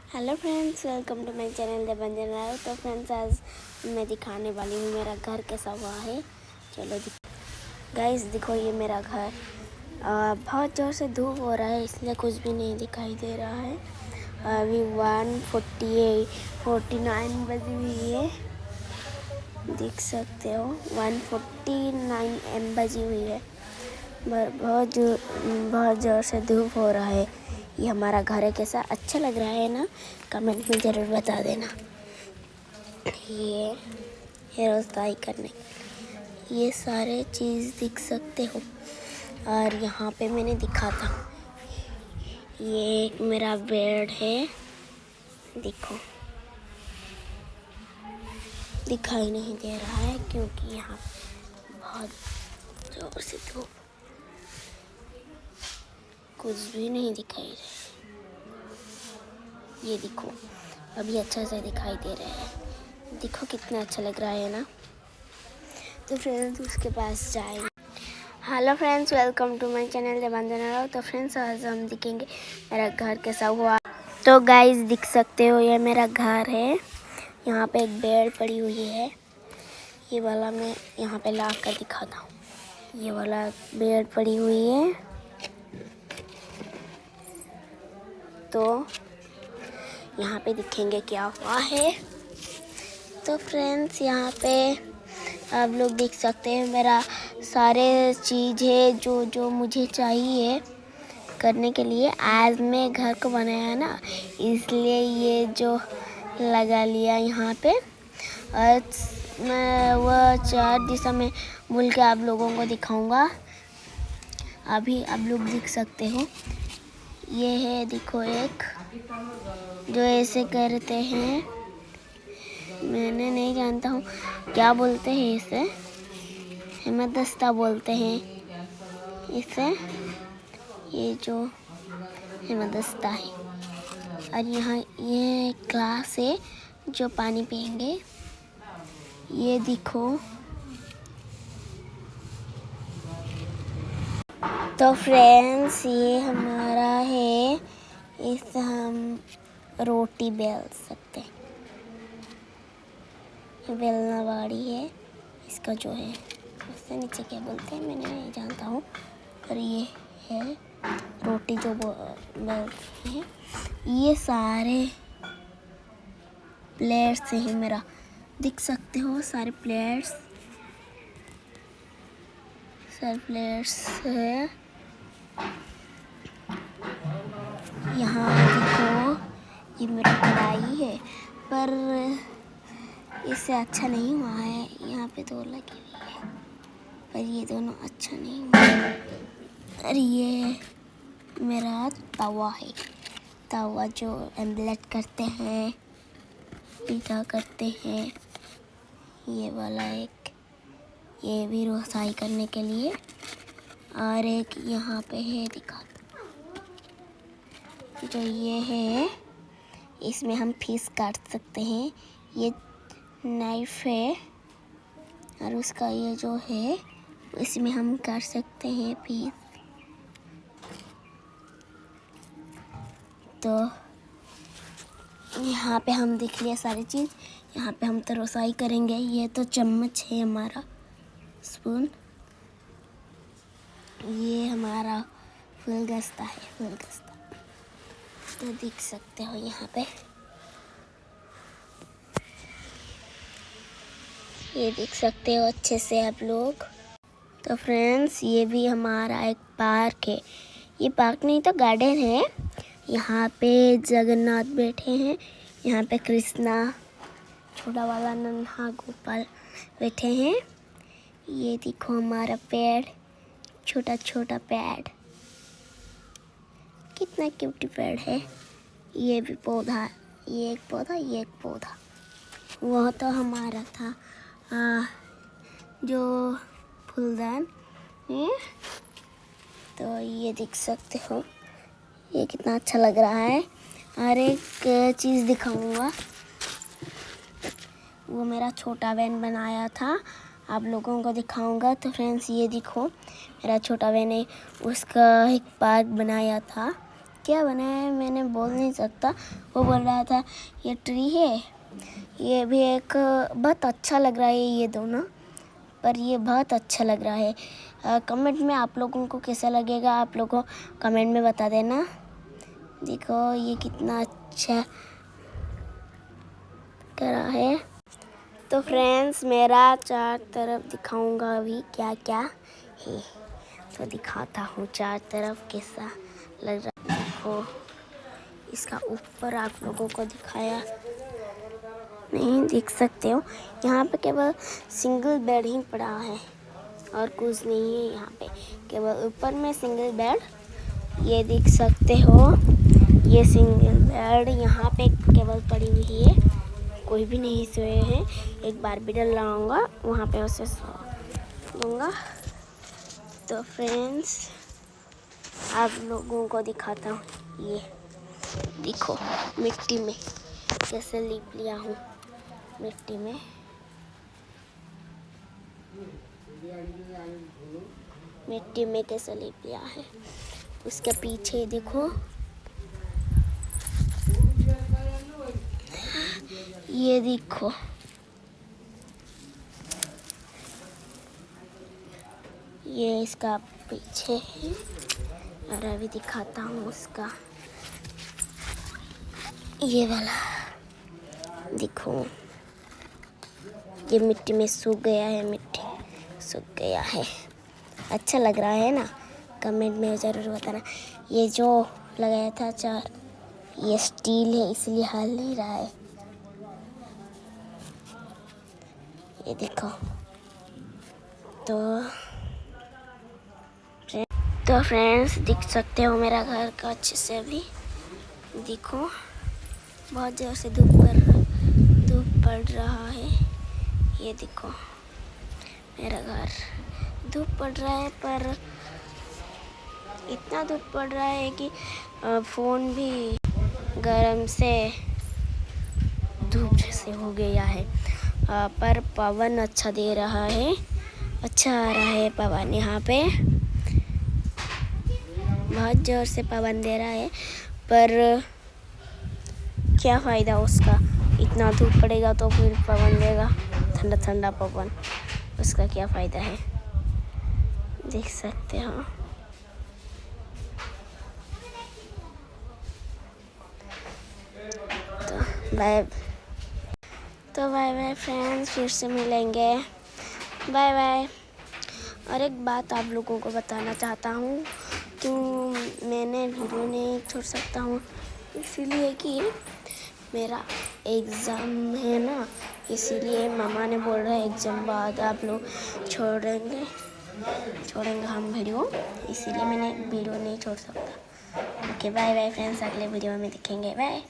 Hello friends, welcome to my channel Devanjan Rai. तो friends, आज मैं दिखाने वाली हूँ मेरा घर कैसा हुआ है। चलो गाइस, देखो ये मेरा घर। बहुत ज़ोर से धूप हो रहा है, इसलिए कुछ भी नहीं दिखाई दे रहा है। अभी 1:49 बजी हुई है, देख सकते हो। 1:49 AM बजी हुई है। बहुत ज़ोर से धूप हो रहा है। ये हमारा घर है, कैसा अच्छा लग रहा है ना? कमेंट में ज़रूर बता देना। ये रोज़ाई करने ये सारे चीज़ दिख सकते हो। और यहाँ पे मैंने दिखा था, ये एक मेरा बेड है। देखो, दिखाई नहीं दे रहा है क्योंकि यहाँ बहुत ज़ोर से धूप, कुछ भी नहीं दिखाई दे रहा। ये देखो, अभी अच्छा से दिखाई दे रहा है। देखो कितना अच्छा लग रहा है ना? तो फ्रेंड्स, उसके पास जाएंगे। Hello friends, welcome to my channel Devanjan Rai. तो फ्रेंड्स, आज हम दिखेंगे मेरा घर कैसा हुआ। तो गाइस, दिख सकते हो ये मेरा घर है। यहाँ पे एक बेड पड़ी हुई है। ये वाला मैं यहाँ पे ला कर दिखाता हूँ। ये वाला बेड पड़ी हुई है। तो यहाँ पे दिखेंगे क्या हुआ है। तो फ्रेंड्स, यहाँ पे आप लोग देख सकते हैं मेरा सारे चीज़ है जो मुझे चाहिए करने के लिए। आज मैं घर को बनाया ना, इसलिए ये जो लगा लिया यहाँ पे। और मैं वो 4 दिशा में बोल के आप लोगों को दिखाऊंगा। अभी आप लोग देख सकते हो, ये है, देखो, एक जो ऐसे करते हैं। मैंने नहीं जानता हूँ क्या बोलते हैं इसे। हेमदस्ता बोलते हैं इसे। ये जो हेमदस्ता है। और यहाँ ये ग्लास है जो पानी पियेंगे। ये देखो। तो फ्रेंड्स, ये हमारा है। इससे हम रोटी बेल सकते हैं। बेलना वाली है इसका जो है, उससे नीचे क्या बोलते हैं मैंने नहीं जानता हूँ। पर ये है रोटी जो बेलते हैं। ये सारे प्लेट्स हैं मेरा, देख सकते हो। सारे प्लेट्स है। यहाँ देखो, ये मेरा कढ़ाई है, पर इससे अच्छा नहीं हुआ है। यहाँ पे दो लगी हुई है, पर ये दोनों अच्छा नहीं हुआ। और ये मेरा तवा है, तवा जो ऑमलेट करते हैं, पिज़्ज़ा करते हैं। ये वाला एक, ये भी रोसाई करने के लिए। और एक यहाँ पे है, दिखाता जो ये है, इसमें हम फिश काट सकते हैं। ये नाइफ है। और उसका ये जो है, इसमें हम काट सकते हैं फिश। तो यहाँ पे हम देख लिया सारी चीज़। यहाँ पे हम तो रोसाई करेंगे। ये तो चम्मच है हमारा, स्पून। ये हमारा फुलगस्ता है, फुलगस्ता। तो देख सकते हो यहाँ पे, ये देख सकते हो अच्छे से आप लोग। तो फ्रेंड्स, ये भी हमारा एक पार्क है। ये पार्क नहीं तो गार्डन है। यहाँ पे जगन्नाथ बैठे हैं। यहाँ पे कृष्णा, छोटा वाला नन्हा गोपाल बैठे हैं। ये देखो हमारा पेड़, छोटा छोटा पेड़, कितना क्यूट पेड़ है। ये भी पौधा, ये एक पौधा, ये एक पौधा। वह तो हमारा था जो फूलदान है। तो ये देख सकते हो, ये कितना अच्छा लग रहा है। और एक चीज़ दिखाऊंगा, वो मेरा छोटा वैन बनाया था, आप लोगों को दिखाऊंगा। तो फ्रेंड्स, ये देखो मेरा छोटा वैन है, उसका एक पार्क बनाया था। क्या बनाया है मैंने बोल नहीं सकता। वो बोल रहा था ये ट्री है, ये भी एक बहुत अच्छा लग रहा है ये दोनों, पर ये बहुत अच्छा लग रहा है। कमेंट में आप लोगों को कैसा लगेगा, आप लोगों को कमेंट में बता देना। देखो ये कितना अच्छा करा है। तो फ्रेंड्स मेरा चार तरफ दिखाऊंगा अभी क्या क्या है, तो दिखाता हूँ चार तरफ कैसा लग रहा है। देखो इसका ऊपर आप लोगों को दिखाया नहीं, देख सकते हो यहाँ पे केवल सिंगल बेड ही पड़ा है और कुछ नहीं है। यहाँ पे केवल ऊपर में सिंगल बेड, ये देख सकते हो ये सिंगल बेड यहाँ पे केवल पड़ी हुई है, कोई भी नहीं सोए हैं। एक बार भी डल लाऊंगा वहाँ पे उसे सो दूंगा। तो फ्रेंड्स आप लोगों को दिखाता हूँ, ये देखो मिट्टी में कैसे लिप लिया हूँ, मिट्टी में कैसे लिप लिया है। उसके पीछे देखो ये देखो ये इसका पीछे है। और अभी दिखाता हूँ उसका ये वाला, देखो ये मिट्टी में सूख गया है, मिट्टी सूख गया है। अच्छा लग रहा है ना, कमेंट में ज़रूर बताना। ये जो लगाया था चार, ये स्टील है इसलिए हल नहीं रहा है। ये देखो तो फ्रेंड्स देख सकते हो मेरा घर का अच्छे से अभी देखो, बहुत जोर से धूप पड़ रहा है। ये देखो मेरा घर, धूप पड़ रहा है पर इतना धूप पड़ रहा है कि फ़ोन भी गर्म से धूप जैसे हो गया है। पर पवन अच्छा दे रहा है, अच्छा आ रहा है पवन। यहाँ पे बहुत ज़ोर से पवन दे रहा है, पर क्या फ़ायदा उसका, इतना धूप पड़ेगा तो फिर पवन देगा ठंडा ठंडा पवन, उसका क्या फ़ायदा है। देख सकते हो तो बाय बाय फ्रेंड्स, फिर से मिलेंगे, बाय बाय। और एक बात आप लोगों को बताना चाहता हूँ, क्यों मैंने वीडियो नहीं छोड़ सकता हूँ, इसीलिए कि मेरा एग्ज़ाम है ना, इसीलिए मामा ने बोल रहा है एग्ज़ाम बाद आप लोग छोड़ेंगे हम वीडियो, इसीलिए मैंने वीडियो नहीं छोड़ सकता। ओके बाय बाय फ्रेंड्स, अगले वीडियो में दिखेंगे, बाय।